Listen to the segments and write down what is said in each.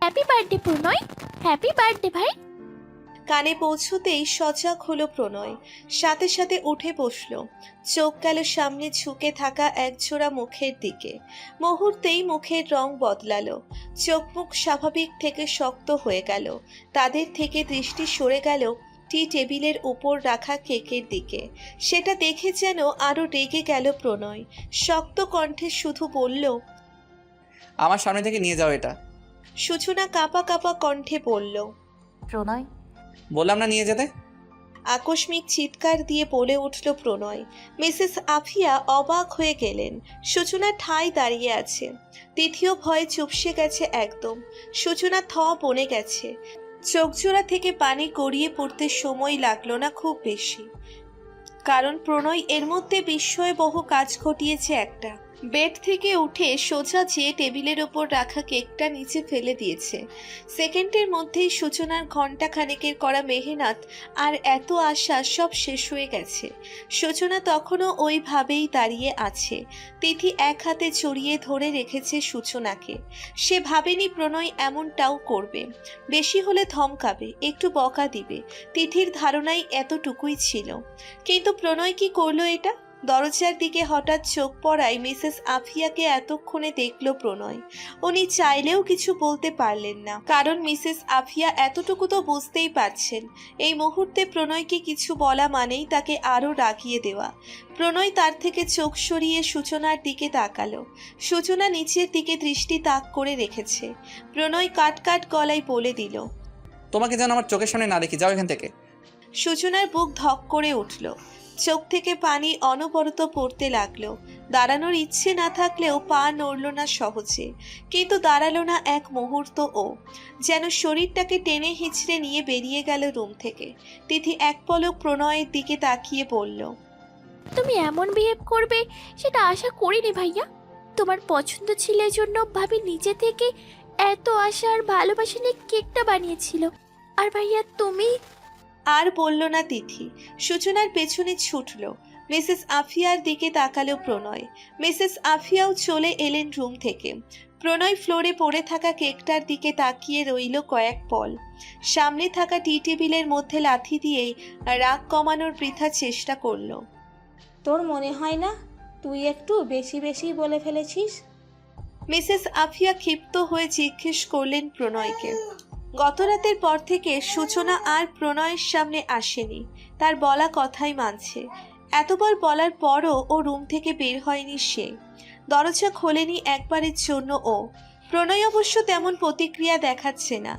Happy birthday প্রণয়। Happy birthday ভাই। কানে পৌঁছতেই সজাগ হলো প্রণয়, সাথে সাথে উঠে বসল। চোখ গেল সামনে ঝুঁকে থাকা একজোড়া মুখের দিকে। মুহূর্তেই মুখের রং বদলালো, চোখ মুখ স্বাভাবিক থেকে শক্ত হয়ে গেল। তাদের থেকে দৃষ্টি সরে গেল টি টেবিলের উপর রাখা কেকের দিকে। সেটা দেখে যেন আরো রেগে গেল প্রণয়। শক্ত কণ্ঠে শুধু বলল, আমার সামনে থেকে নিয়ে যাও এটা। সূচনা কাঁপা কাঁপা কণ্ঠে বলল, প্রণয়, বললাম না নিয়ে যেতে। আকস্মিক চিৎকার দিয়ে বলে উঠল প্রণয়। মিসেস আফিয়া অবাক হয়ে গেলেন। সূচনা ঠায় দাঁড়িয়ে আছে। তিথিও ভয়ে চুপসে গেছে একদম। সূচনা বনে গেছে। চোখজোড়া থেকে পানি গড়িয়ে পড়তে সময় লাগলো না খুব বেশি, কারণ প্রণয় এর মধ্যে বিস্ময়ে বহু কাজ ঘটিয়েছে। একটা বেড থেকে উঠে সোজা যেয়ে টেবিলের ওপর রাখা কেকটা নিচে ফেলে দিয়েছে। সেকেন্ডের মধ্যেই সূচনার ঘন্টা খানেকের করা মেহনত আর এত আশা সব শেষ হয়ে গেছে। সূচনা তখনও ওইভাবেই দাঁড়িয়ে আছে। তিথি এক হাতে জড়িয়ে ধরে রেখেছে সূচনাকে। সে ভাবেনি প্রণয় এমনটাও করবে। বেশি হলে ধমকাবে, একটু বকা দিবে। তিথির ধারণাই এতটুকুই ছিল। কিন্তু প্রণয় কি করলো এটা? দরজার দিকে হঠাৎ চোখ পড়ায় মিসেস আফিয়াকে এতক্ষণে দেখল প্রণয়। উনি চাইলেও কিছু বলতে পারলেন না, কারণ মিসেস আফিয়া এতটুকু তো বুঝতেই পারছেন এই মুহূর্তে প্রণয়কে কিছু বলা মানেই তাকে আরো রাগিয়ে দেওয়া। প্রণয় তার থেকে চোখ সরিয়ে সূচনার দিকে তাকালো। সূচনা নিচের দিকে দৃষ্টি তাক করে রেখেছে। প্রণয় কাট কাট গলায় বলে দিল, তোমাকে যেন আমার চোখের সামনে না দেখি, যাও এখান থেকে। সূচনার বুক ধক করে উঠল। চোখ থেকে পানি অনবরত পড়তে লাগলো। দাঁড়ানোর ইচ্ছে না থাকলেও পা নড়ল না সহজে, কিন্তু দাঁড়ালো না এক মুহূর্তও। যেন শরীরটাকে টেনে হিঁচড়ে নিয়ে বেরিয়ে গেল রুম থেকে। তিথি এক পলক প্রণয়ের দিকে তাকিয়ে বলল, তুমি এমন বিহেভ করবে সেটা আশা করিনি ভাইয়া। তোমার পছন্দ ছিল জন্য ভাবি নিজে থেকে এত আশা আর ভালোবাসা নিয়ে কেকটা বানিয়েছিল। আর ভাইয়া তুমি। আর বলল না তিথি। সূচনার পেছনে ছুটল। মিসেস আফিয়ার দিকে তাকালো প্রণয়। মিসেস আফিয়াও চলে এলেন রুম থেকে। প্রণয় ফ্লোরে পড়ে থাকা কেকটার দিকে তাকিয়ে রইল কয়েক পল। সামনে থাকা টি টেবিলের মধ্যে লাথি দিয়েই রাগ কমানোর বৃথা চেষ্টা করল। তোর মনে হয় না তুই একটু বেশি বেশি বলে ফেলেছিস? মিসেস আফিয়া ক্ষিপ্ত হয়ে জিজ্ঞেস করলেন প্রণয়কে। গতরাতের পর থেকে সূচনা আর প্রণয়ের সামনে আসেনি। তার বলা কথাই মানছে। এতবার বলার পরও ও রুম থেকে বের হয়নি সে। দরজা খোলেনি একবারের জন্য ও। প্রণয় অবশ্য তেমন প্রতিক্রিয়া দেখাচ্ছে না।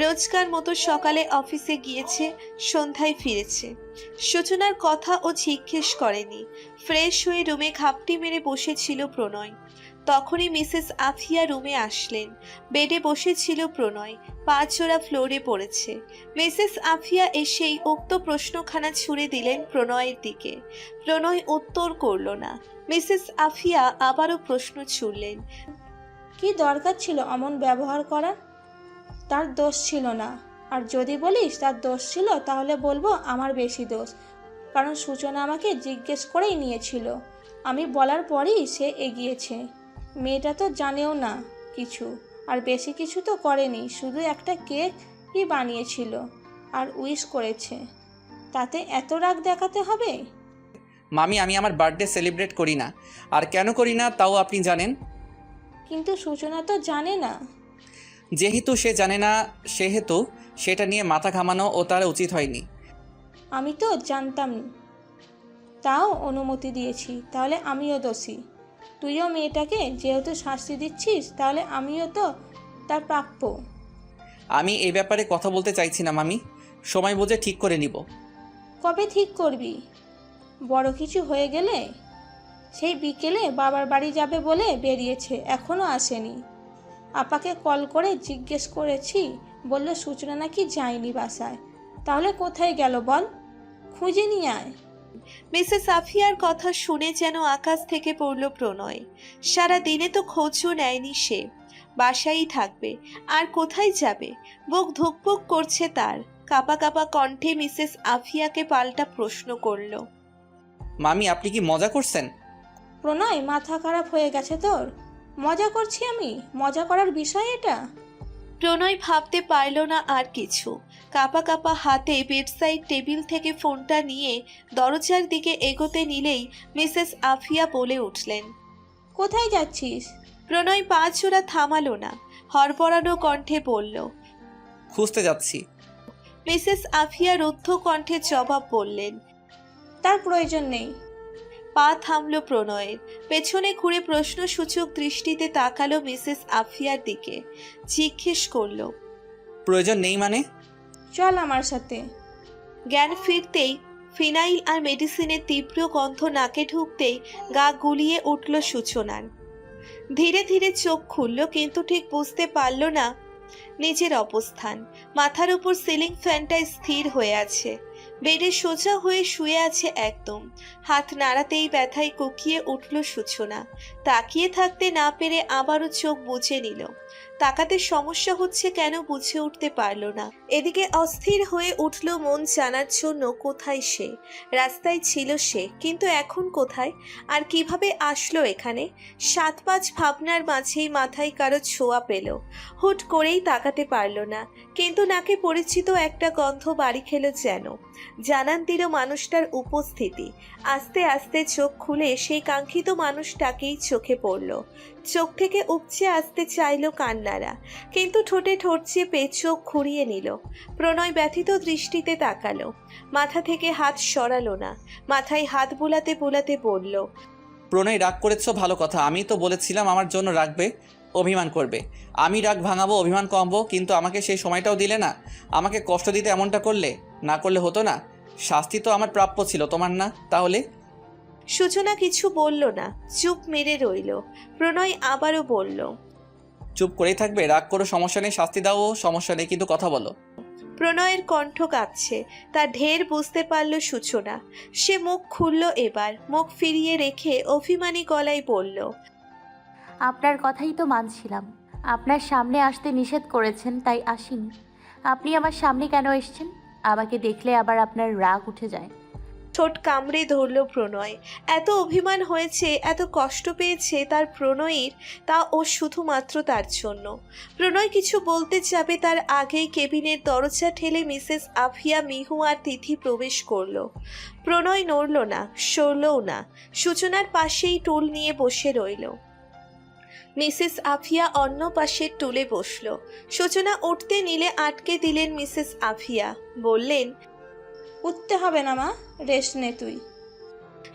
রোজকার মতো সকালে অফিসে গিয়েছে, সন্ধ্যায় ফিরেছে। সূচনার কথা ও জিজ্ঞেস করেনি। ফ্রেশ হয়ে রুমে ঘাপটি মেরে বসেছিল প্রণয়। তখনই মিসেস আফিয়া রুমে আসলেন। বেডে বসেছিল প্রণয়, পা জোড়া ফ্লোরে পড়েছে। মিসেস আফিয়া এসেই উক্ত প্রশ্নখানা ছুড়ে দিলেন প্রণয়ের দিকে। প্রণয় উত্তর করল না। মিসেস আফিয়া আবারও প্রশ্ন ছুড়লেন, কি দরকার ছিল অমন ব্যবহার করার? তার দোষ ছিল না। আর যদি বলিস তার দোষ ছিল তাহলে বলবো আমার বেশি দোষ, কারণ সূচনা আমাকে জিজ্ঞেস করেই নিয়েছিল। আমি বলার পরেই সে এগিয়েছে। মেয়েটা তো জানেও না কিছু, আর বেশি কিছু তো করেনি, শুধু একটা কেকই বানিয়েছিল আর উইশ করেছে। তাতে এত রাগ দেখাতে হবে? মামি, আমি আমার বার্থডে সেলিব্রেট করি না, আর কেন করি না তাও আপনি জানেন। কিন্তু সূচনা তো জানে না। যেহেতু সে জানে না, সেহেতু সেটা নিয়ে মাথা ঘামানো ও তার উচিত হয়নি। আমি তো জানতাম, তাও অনুমতি দিয়েছি, তাহলে আমিও দোষী। তুইও মেয়েটাকে যেহেতু শাস্তি দিচ্ছিস, তাহলে আমিও তো তার প্রাপ্য। আমি এই ব্যাপারে কথা বলতে চাইছি না মামি, সময় বুঝে ঠিক করে নিব। কবে ঠিক করবি? বড় কিছু হয়ে গেলে? সেই বিকেলে বাবার বাড়ি যাবে বলে বেরিয়েছে, এখনও আসেনি। আপাকে কল করে জিজ্ঞেস করেছি, বলল সূচনা নাকি যায়নি বাসায়। তাহলে কোথায় গেল বল, খুঁজে নিয়ে আয়। মিসেস আফিয়ার কথা শুনে যেন আকাশ থেকে পড়ল প্রণয়। সারা দিনে তো খোঁজও নেয়নি সে। বাসায়ই থাকবে, আর কোথায় যাবে? বুক ধুকপুক করছে তার। কাপা কাপা কণ্ঠে মিসেস আফিয়াকে পাল্টা প্রশ্ন করল, মামি, আপনি কি মজা করছেন? প্রণয়, মাথা খারাপ হয়ে গেছে তোর? মজা করছি আমি? মজা করার বিষয় এটা? প্রণয় ভাবতে পারল না আর কিছু। কাঁপা কাঁপা হাতে বেডসাইড টেবিল থেকে ফোনটা নিয়ে দরজার দিকে এগোতে নিলেই মিসেস আফিয়া বলে উঠলেন, কোথায় যাচ্ছিস? প্রণয় পা জোড়া থামালো না, হড়বড়ানো কণ্ঠে বলল। খুঁজতে যাচ্ছি। মিসেস আফিয়া রুদ্ধ কণ্ঠে জবাব বললেন। তার প্রয়োজন নেই। পা থামল প্রণয়ের। পেছনে ঘুরে প্রশ্নসূচক দৃষ্টিতে তাকালো মিসেস আফিয়ার দিকে। জিজ্ঞেস করলো, প্রয়োজন নেই মানে? চল আমার সাথে। জ্ঞান ফিরতেই ফিনাইল আর মেডিসিনের তীব্র গন্ধ নাকে ঢুকতেই গা গুলিয়ে উঠল সূচনার। ধীরে ধীরে চোখ খুলল, কিন্তু ঠিক বুঝতে পারল না নিজের অবস্থান। মাথার উপর সিলিং ফ্যানটা স্থির হয়ে আছে, বেডে সোজা হয়ে শুয়ে আছে একদম। হাত নাড়াতেই ব্যথায় কুকিয়ে উঠল সূচনা। তাকিয়ে থাকতে না পেরে আবারও চোখ বুজে নিল। তাকাতে সমস্যা হচ্ছে কেন বুঝে উঠতে পারল না। এদিকে অস্থির হয়ে উঠল মন জানার জন্য কোথায় সে। রাস্তায় ছিল সে, কিন্তু এখন কোথায় আর কিভাবে আসলো এখানে? 7-5 ভাবনার মাঝেই মাথায় কারো ছোঁয়া পেল। হুট করেই তাকাতে পারল না, কিন্তু নাকে পরিচিত একটা গন্ধ বাড়ি খেল যেন। জানান দিল মানুষটার উপস্থিতি। আস্তে আস্তে চোখ খুলে সেই কাঙ্ক্ষিত মানুষটাকেই চোখে পড়ল। চোখ থেকে উপচে আসতে চাইল কান্নারা, কিন্তু ঠোঁটে ঠোঁট চেপে চোখ ঘুরিয়ে নিল। প্রণয় ব্যথিত দৃষ্টিতে তাকালো, মাথা থেকে হাত সরালো না। মাথায় হাত বোলাতে বোলাতে বলল, প্রণয়, রাগ করেছো ভালো কথা। আমি তো বলেছিলাম আমার জন্য রাখবে, অভিমান করবে। আমি রাগ ভাঙাবো, অভিমান কমবো, কিন্তু আমাকে সেই সময়টাও দিলে না। আমাকে কষ্ট দিতে এমনটা করলে, না করলে হতো না। শাস্তি তো আমার প্রাপ্য ছিল, তোমার না। তাহলে? সূচনা কিছু বলল না, চুপ মেরে রইল। প্রণয় আবারও বলল, চুপ করেই থাকবে? রাগ করো, সমস্যা নেই, শাস্তি দাও, সমস্যা নেই, কিন্তু কথা বলো। প্রণয়ের কণ্ঠ কাঁপছে, তা ঢের বুঝতে পারল সূচনা। সে মুখ খুলল এবার, মুখ ফিরিয়ে রেখে অভিমানী গলায় বলল, আপনার কথাই তো মানছিলাম। আপনার সামনে আসতে নিষেধ করেছেন তাই আসিনি। আপনি আমার সামনে কেন এসেছেন? আমাকে দেখলে আবার আপনার রাগ উঠে যায়। ঠোঁট কামড়ে ধরল প্রণয়। এত অভিমান হয়েছে, এত কষ্ট পেয়েছে তার প্রণয়ের, তা ও শুধুমাত্র তার জন্য। প্রণয় কিছু বলতে যাবে তার আগেই কেবিনের দরজা ঠেলে মিসেস আফিয়া, মিহু আর তিথি প্রবেশ করল। প্রণয় নড়ল না, সরলও না। সূচনার পাশেই টুল নিয়ে বসে রইল। মিসেস আফিয়া অন্য পাশের টুলে বসল। সূচনা উঠতে নিলে আটকে দিলেন মিসেস আফিয়া, বললেন, উঠতে হবে না মা, রেস্ট নে তুই।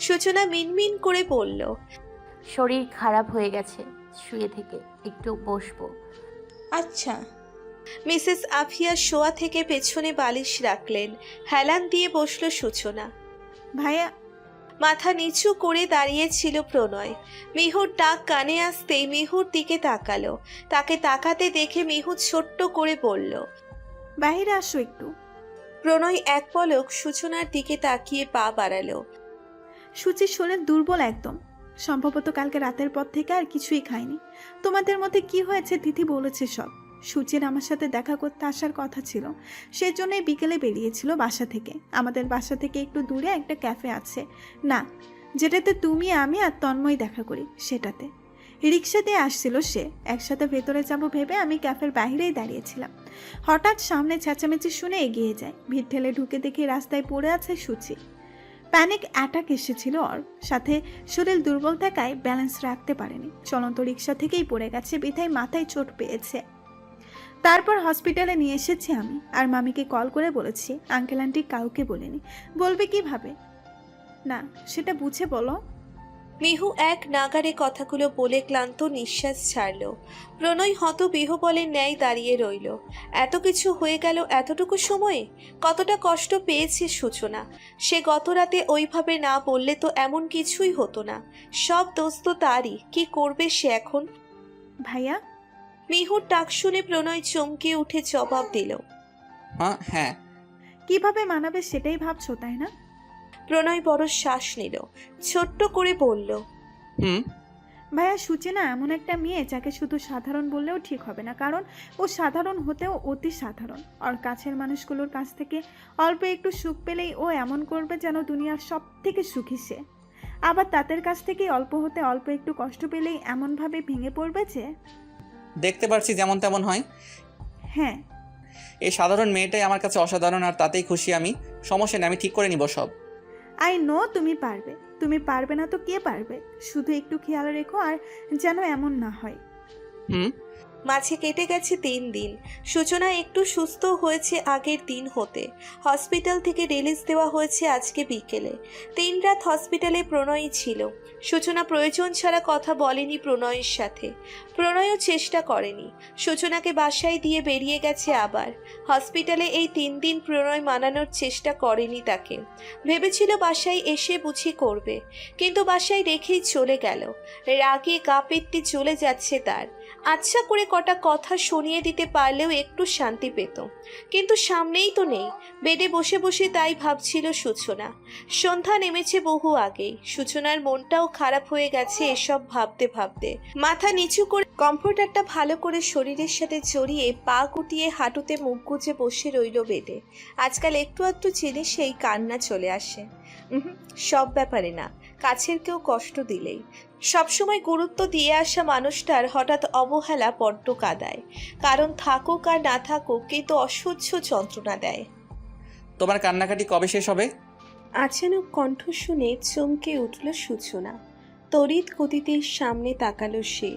সূচনা মিনমিন করে বলল, শরীর খারাপ হয়ে গেছে, শুয়ে থেকে একটু বসবো। আচ্ছা। মিসেস আফিয়া শোয়া থেকে পেছনে বালিশ রাখলেন। হেলান দিয়ে বসল সূচনা। ভাইয়া, মাথা নিচু করে দাঁড়িয়েছিল প্রণয়। মিহুর ডাক কানে আসতেই মিহুর দিকে তাকালো। তাকে তাকাতে দেখে মিহু ছোট্ট করে বলল, বাইরে আসো একটু। প্রণয় এক পলক সূচনার দিকে তাকিয়ে পা বাড়ালো। সুচির শরীর দুর্বল একদম, সম্ভবত কালকে রাতের পর থেকে আর কিছুই খায়নি। তোমাদের মধ্যে কি হয়েছে তিথি বলেছে সব। সুচির আমার সাথে দেখা করতে আসার কথা ছিল, সেই জন্যই বিকেলে বেরিয়েছিল বাসা থেকে। আমাদের বাসা থেকে একটু দূরে একটা ক্যাফে আছে, না যেটাতে তুমি, আমি আর তন্ময় দেখা করি, সেটাতে। রিক্সা দিয়ে আসছিল সে, একসাথে ভেতরে যাব ভেবে আমি ক্যাফের বাইরেই দাঁড়িয়েছিলাম। হঠাৎ সামনে চেঁচামেচি শুনে এগিয়ে যায়, ভিড় ঠেলে ঢুকে দেখি রাস্তায় পড়ে আছে সুচি। প্যানিক অ্যাটাক এসেছিল ওর, সাথে শরীর দুর্বল থাকায় ব্যালেন্স রাখতে পারেনি, চলন্ত রিক্সা থেকেই পড়ে গেছে, বিধায় মাথায় চোট পেয়েছে। তারপর হসপিটালে নিয়ে এসেছি আমি, আর মামিকে কল করে বলেছি আঙ্কেল আন্টি কাউকে বলিনি। বলবে কিভাবে? না সেটা বুঝে বলো। মিহু এক নাগারে কথাগুলো বলে ক্লান্ত নিঃশ্বাস ছাড়ল। প্রণয় হতবিহ্বলের ন্যায় দাঁড়িয়ে রইল। এত কিছু হয়ে গেল এতটুকু সময়ে। কতটা কষ্ট পেয়েছে সূচনা। সে গত রাতে ওইভাবে না বললে তো এমন কিছুই হতো না। সব দোষ তো তারই। কি করবে সে এখন? ভাইয়া, মিহুর ডাক শুনে প্রণয় চমকে উঠে জবাব দিল, হ্যাঁ। কিভাবে মানাবে সেটাই ভাবছো তাই না? প্রণয় বড় শ্বাস নিল, ছোট্ট করে বলল, ভাইয়া, সুচেনা এমন একটা মেয়ে যাকে শুধু সাধারণ বললেও ঠিক হবে না, কারণ ও সাধারণ হতেও অতি সাধারণ। ওর কাছের মানুষগুলোর কাছ থেকে অল্প একটু সুখ পেলেই ও এমন করবে যেন দুনিয়ার সব থেকে সুখী সে। আবার তাদের কাছ থেকেই অল্প হতে অল্প একটু কষ্ট পেলেই এমনভাবে ভেঙে পড়বে যে। দেখতে পারছি যেমন তেমন হয়। হ্যাঁ, এই সাধারণ মেয়েটাই আমার কাছে অসাধারণ, আর তাতেই খুশি আমি। সমস্যা নেই, আমি ঠিক করে নিব সব। আই নো তুমি পারবে। তুমি পারবে না তো কে পারবে? শুধু একটু খেয়াল রেখো আর যেন এমন না হয়। হুম। মাঝে কেটে গেছে 3 দিন। সূচনা একটু সুস্থ হয়েছে আগের দিন হতে। হসপিটাল থেকে রিলিজ দেওয়া হয়েছে আজকে বিকেলে। 3 রাত হসপিটালে প্রণয়ই ছিল। সূচনা প্রয়োজন ছাড়া কথা বলেনি প্রণয়ের সাথে। প্রণয়ও চেষ্টা করেনি। সূচনাকে বাসায় দিয়ে বেরিয়ে গেছে আবার। হসপিটালে এই 3 দিন প্রণয় মানানোর চেষ্টা করেনি তাকে। ভেবেছিল বাসায় এসে বুঝি করবে, কিন্তু বাসায় রেখেই চলে গেল। রাগে গা পেটটি চলে যাচ্ছে তার। আচ্ছা করে কটা কথা শুনিয়ে দিতে পারলেও একটু শান্তি পেত, কিন্তু সামনেই তো নেই। বেডে বসে বসে তাই ভাবছিল সূচনা। সন্ধ্যা নেমেছে বহু আগেই। সূচনার মনটাও খারাপ হয়ে গেছে এসব ভাবতে ভাবতে। মাথা নিচু করে কমফোর্টারটা ভালো করে শরীরের সাথে জড়িয়ে পা গুটিয়ে হাঁটুতে মুখ গুজে বসে রইল বেডে। আজকাল একটু একটু জিনিসেই কান্না চলে আসে। সব ব্যাপারে না, কাছের কেউ কষ্ট দিলেই। সবসময় গুরুত্ব দিয়ে আসা মানুষটার হঠাৎ অবহেলা বড্ড কাঁদায়। কারণ থাকুক আর না থাকুক, কিন্তু অসহ্য যন্ত্রণা দেয়। তোমার কান্নাকাটি কবে শেষ হবে? আচানক কণ্ঠ শুনে চমকে উঠল সূচনা। তড়িৎ গতিতে সামনে তাকালো সে।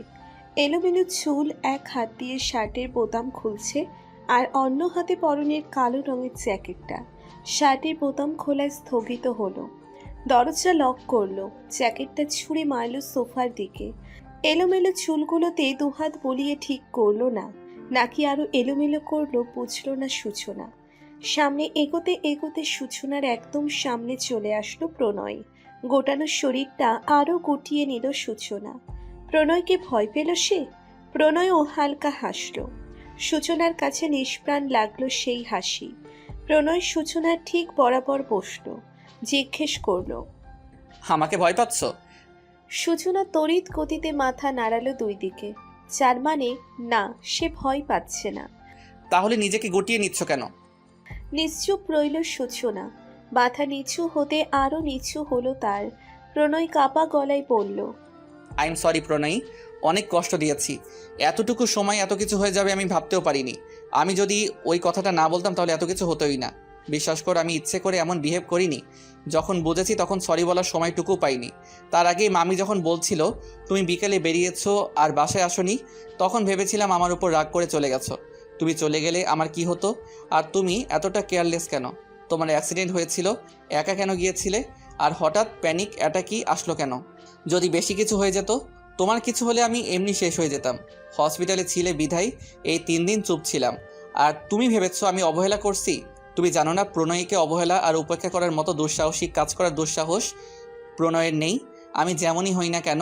এলোমেলো চুল এক হাত দিয়ে শার্টের বোতাম খুলছে, আর অন্য হাতে পরনের কালো রঙের জ্যাকেটটা। শার্টের বোতাম খোলা স্থগিত হলো। দরজা লক করলো। জ্যাকেটটা ছুঁড়ে মারল সোফার দিকে। এলোমেলো চুলগুলোতে দুহাত বলিয়ে ঠিক করলো না, নাকি আরো এলোমেলো করলো বুঝলো না সূচনা। সামনে এগোতে এগোতে সূচনার একদম সামনে চলে আসলো প্রণয়। গোটানো শরীরটা আরো গুটিয়ে নিল সূচনা। প্রণয়কে ভয় পেল সে? প্রণয়ও হালকা হাসলো। সূচনার কাছে নিষ্প্রাণ লাগলো সেই হাসি। প্রণয় সূচনার ঠিক বরাবর বসলো। জিজ্ঞেস করলো, আমাকে ভয় পাচ্ছ? সূচনা তড়িৎ গতিতে মাথা নাড়ালো দুই দিকে। যার মানে না, সে ভয় পাচ্ছে না। তাহলে নিজেকে গুটিয়ে নিচ্ছ কেন? নিশ্চুপ রইল সূচনা। মাথা নিচু হতে আরো নিচু হলো তার। প্রণয় কাপা গলায় বলল, আই এম সরি প্রণয়ী, অনেক কষ্ট দিয়েছি। এতটুকু সময় এত কিছু হয়ে যাবে আমি ভাবতেও পারিনি। আমি যদি ওই কথাটা না বলতাম তাহলে এত কিছু হতোই না। বিশ্বাস কর, আমি ইচ্ছে করে এমন বিহেভ করিনি। যখন বুঝেছি তখন সরি বলার সময়টুকু পাইনি। তার আগেই মামি যখন বলছিল তুমি বিকেলে বেরিয়েছো আর বাসায় আসোনি, তখন ভেবেছিলাম আমার উপর রাগ করে চলে গেছো। তুমি চলে গেলে আমার কি হতো? আর তুমি এতটা কেয়ারলেস কেন? তোমার অ্যাক্সিডেন্ট হয়েছিল, একা কেন গিয়েছিলে? আর হঠাৎ প্যানিক অ্যাটাকই আসলো কেন? যদি বেশি কিছু হয়ে যেত, তোমার কিছু হলে আমি এমনি শেষ হয়ে যেতাম। হসপিটালে ছিলে বিধায় এই 3 দিন চুপ ছিলাম। আর তুমি ভেবেছো আমি অবহেলা করছি? তুমি জানো না প্রণয়ীকে অবহেলা আর উপেক্ষা করার মতো দুঃসাহসিক কাজ করার দুঃসাহস প্রণয়ের নেই। আমি যেমনই হই না কেন,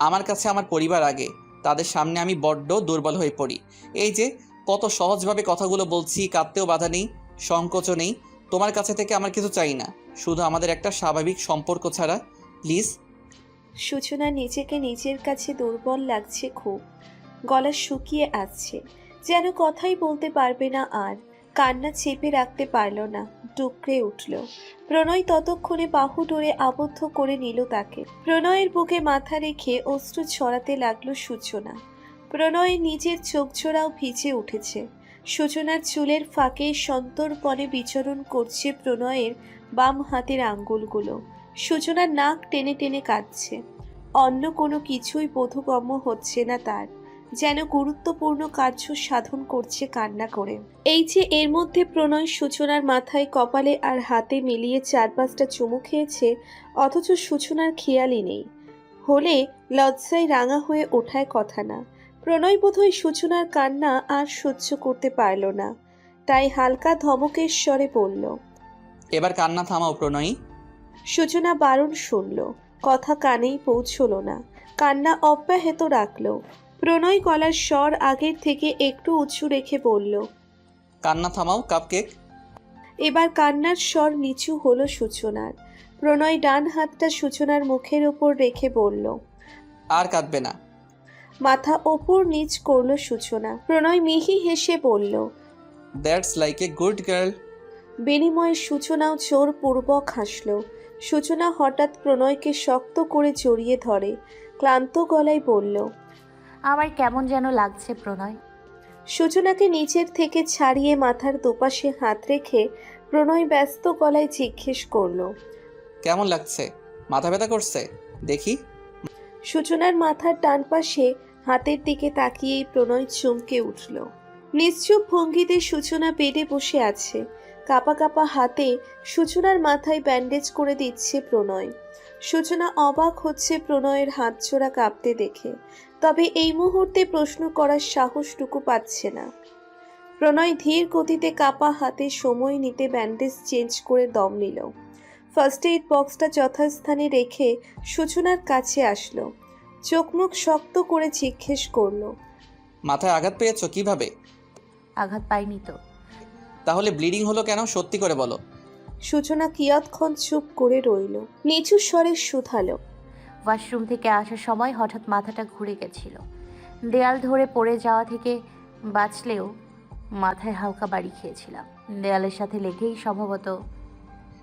আমার কাছে আমার পরিবার আগে। তাদের সামনে আমি বড্ড দুর্বল হয়ে পড়ি। এই যে কত সহজভাবে কথাগুলো বলছি, কাঁদতেও বাধা নেই, সংকোচও নেই। তোমার কাছে থেকে আমার কিছু চাই না, শুধু আমাদের একটা স্বাভাবিক সম্পর্ক ছাড়া। প্লিজ। সূচনা নিজেকে নিজের কাছে দুর্বল লাগছে খুব। গলা শুকিয়ে আসছে, যেন কথাই বলতে পারবে না আর। কান্না চেপে রাখতে পারল না, ডুকরে উঠল। প্রণয় ততক্ষণে বাহু ডোরে আবদ্ধ করে নিল তাকে। প্রণয়ের বুকে মাথা রেখে অশ্রু ছড়াতে লাগলো সূচনা। প্রণয় নিজের চোখজোড়াও ভিজে উঠেছে। সূচনার চুলের ফাঁকে সন্তর্পণে বিচরণ করছে প্রণয়ের বাম হাতের আঙ্গুলগুলো। সূচনার নাক টেনে টেনে কাঁদছে। অন্য কোনো কিছুই বোধগম্য হচ্ছে না তার, যেন গুরুত্বপূর্ণ কার্য সাধন করছে কান্না করে। এই যে এর মধ্যে প্রণয় সূচনার মাথায়, কপালে আর হাতে মিলিয়ে 4-5টা চুমু খেয়েছে, অথচ সূচনার খেয়ালই নেই। হলে লজ্জায় রাঙা হয়ে ওঠায় কথা না। প্রণয় বোধহয় সূচনার কান্না আর সহ্য করতে পারল না, তাই হালকা ধমকের স্বরে বলল, এবার কান্না থামাও প্রণয়ী। সূচনা বারণ শুনল, কথা কানেই পৌঁছল না, কান্না অব্যাহত রাখল। প্রণয় গলার স্বর আগের থেকে একটু উঁচু রেখে বলল, কান্না থামাও কাপকেক। এবার কান্নার স্বর নিচু হলো সূচনার। প্রণয় ডান হাতটা সূচনার মুখের ওপর রেখে বলল, আর কাঁদবে না। মাথা ওপর নিচ করলো সূচনা। প্রণয় মিহি হেসে বলল, that's like a good girl. বিনিময়ে সূচনাও জোরপূর্বক হাসল। সূচনা হঠাৎ প্রণয়কে শক্ত করে জড়িয়ে ধরে ক্লান্ত গলায় বলল। আমার কেমন যেন লাগছে প্রণয়। সূচনাকে নিচের থেকে ছাড়িয়ে মাথার দুপাশে হাত রেখে প্রণয় ব্যস্ত গলায় জিজ্ঞেস করলো। কেমন লাগছে? মাথা ব্যথা করছে? দেখি। সূচনার মাথার ডান পাশে হাতের দিকে তাকিয়েই প্রণয় চমকে উঠল। নিশ্চুপ ভঙ্গিতে সূচনা বেডে বসে আছে। কাপা কাপা হাতে সূচনার মাথায় ব্যান্ডেজ করে দিচ্ছে প্রণয়। সূচনা অবাক হচ্ছে প্রণয়ের হাত জোড়া কাঁপতে দেখে, তবে এই মুহূর্তে প্রশ্ন করার সাহসটুকু পাচ্ছে না। প্রণয় ধীর গতিতে কাপা হাতে সময় নিতে ব্যান্ডেজ চেঞ্জ করে দম নিল। ফার্স্ট এইড বক্সটা যথাস্থানে রেখে সূচনার কাছে আসলো। চোখ মুখ শক্ত করে জিজ্ঞেস করলো। মাথায় আঘাত পেয়েছো কিভাবে? আঘাত পাইনি তো। তাহলে ব্লিডিং হলো কেন? সত্যি করে বলো। সূচনা কিয়ৎক্ষণ চুপ করে রইল, নিচু স্বরে শুধালো। ওয়াশরুম থেকে আসার সময় হঠাৎ মাথাটা ঘুরে গেছিল। দেয়াল ধরে পড়ে যাওয়া থেকে বাঁচলেও মাথায় হালকা বাড়ি খেয়েছিলাম। দেয়ালের সাথে লেগেই সম্ভবত।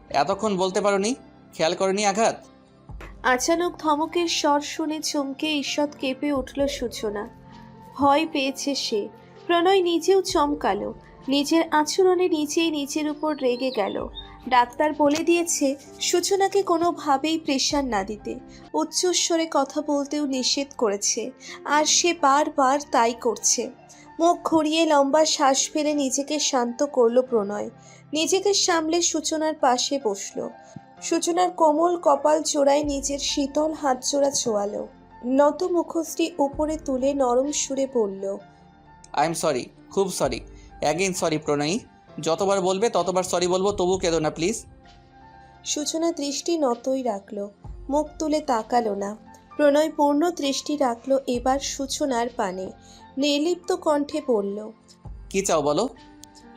এতক্ষণ বলতে পারোনি? খেয়াল করনি আঘাত? আচানক ধমকের স্বর শুনে চমকে ঈষৎ কেঁপে উঠল সূচনা। ভয় পেয়েছে সে। প্রণয় নিজেও চমকালো। নিজের আচরণে নিজেই নিজের উপর রেগে গেল। ডাক্তার বলে দিয়েছে সূচনাকে কোনোভাবেই প্রেশার না দিতে, উচ্চস্বরে কথা বলতেও নিষেধ করেছে, আর সে বারবার তাই করছে। মুখ ঘুরিয়ে লম্বা শ্বাস ফেলে নিজেকে শান্ত করলো প্রণয়। নিজেকে সামলে সূচনার পাশে বসলো। সূচনার কোমল কপাল জোড়ায় নিজের শীতল হাত জোড়া ছোঁয়ালো। নত মুখশ্রী উপরে তুলে নরম সুরে বলল। আই এম সরি, খুব সরি, অ্যাগেন সরি প্রণয়ী। যতবার বলবে ততবার সরি বলবো, তবু কেঁদো না প্লিজ। সূচনা দৃষ্টি নতই রাখলো, মুখ তুলে তাকালো না। প্রণয় পূর্ণ দৃষ্টি রাখলো এবার সূচনার পানে। নির্লিপ্ত কণ্ঠে বলল। কি চাও বলো?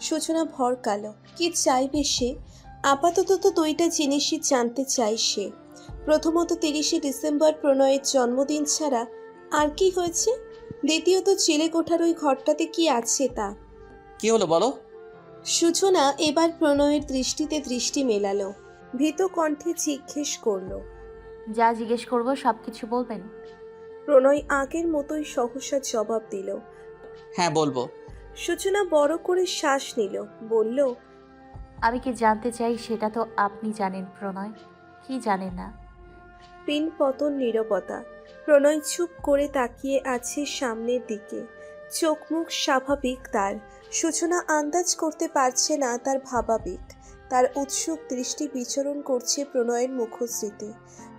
সূচনা ভরকালো। কি চাইবে সে? আপাতত তো দুইটা জিনিসই জানতে চাই সে। প্রথমত 30শে ডিসেম্বর প্রণয়ের জন্মদিন ছাড়া আর কি হয়েছে? দ্বিতীয়ত চিলেকোঠার ওই ঘরটাতে কি আছে তা। কি হলো বলো? সূচনা এবার প্রণয়ের দৃষ্টিতে দৃষ্টি মেলালো। ভীত কণ্ঠে জিজ্ঞেস করলো। যা জিজ্ঞেস করবো সব কিছু বলবেন? প্রণয় আগের মতোই সহসা জবাব দিল। হ্যাঁ বলবো। সূচনা বড় করে শ্বাস নিল, বলল। আমি কি জানতে চাই সেটা তো আপনি জানেন প্রণয়। কি জানেন না? পিন পতন নীরবতা। প্রণয় চুপ করে তাকিয়ে আছে সামনের দিকে। চোখ মুখ স্বাভাবিক তার। সূচনা আন্দাজ করতে পারছে না তার ভাবাবেগ। তার উৎসুক দৃষ্টি বিচরণ করছে প্রণয়ের মুখশ্রীতে।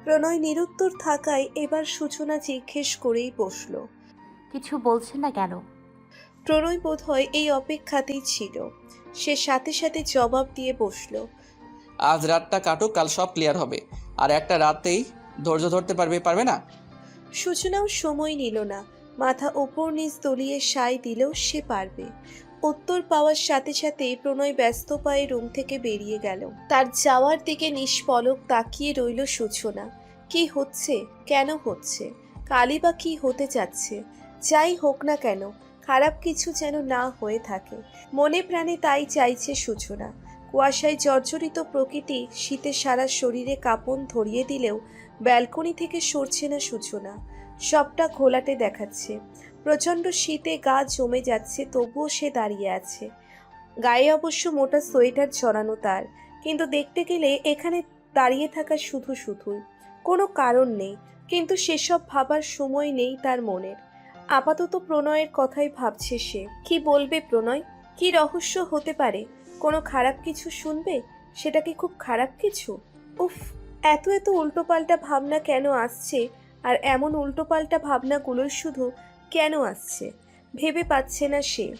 প্রণয় নিরুত্তর থাকায় এবার সূচনা জিজ্ঞেস করেই বসল। কিছু বলছেন না কেন? প্রণয় বোধহয় এই অপেক্ষাতেই ছিল। সে সাথে সাথে জবাব দিয়ে বসল। আজ রাতটা কাটুক, কাল সব ক্লিয়ার হবে। আর একটা রাতেই ধৈর্য ধরতে পারবে না? সূচনাও সময় নিল না। মাথা ওপর নিচ তলিয়ে সায় দিলেও সে পারবে। উত্তর পাওয়ার সাথে সাথে প্রণয় ব্যস্ত পায়ে রুম থেকে বেরিয়ে গেল। তার যাওয়ার দিকে নিষ্পলক তাকিয়ে রইল সূচনা। কি হচ্ছে? কেন হচ্ছে? কালই বা কি হতে যাচ্ছে? যাই হোক না কেন, খারাপ কিছু যেন না হয়ে থাকে। মনে প্রাণে তাই চাইছে সূচনা। কুয়াশায় জর্জরিত প্রকৃতি শীতে সারা শরীরে কাঁপন ধরিয়ে দিলেও ব্যালকনি থেকে সরছে না সূচনা। সবটা ঘোলাটে দেখাচ্ছে। প্রচণ্ড শীতে গা জমে যাচ্ছে, তবুও সে দাঁড়িয়ে আছে। গায়ে অবশ্য মোটা সোয়েটার জড়ানো তার, কিন্তু দেখতে গেলে এখানে দাঁড়িয়ে থাকা শুধুই। কোনো কারণ নেই, কিন্তু সেসব ভাবার সময় নেই তার মনের। আপাতত প্রণয়ের কথাই ভাবছে সে। কি বলবে প্রণয়? কি রহস্য হতে পারে? কোনো খারাপ কিছু শুনবে? সেটা কি খুব খারাপ কিছু? উফ, এত উল্টোপাল্টা ভাবনা কেন আসছে? আর এমন উল্টোপাল্টা ভাবনাগুলোই শুধু কেন আসছে ভেবে পাচ্ছে না সে।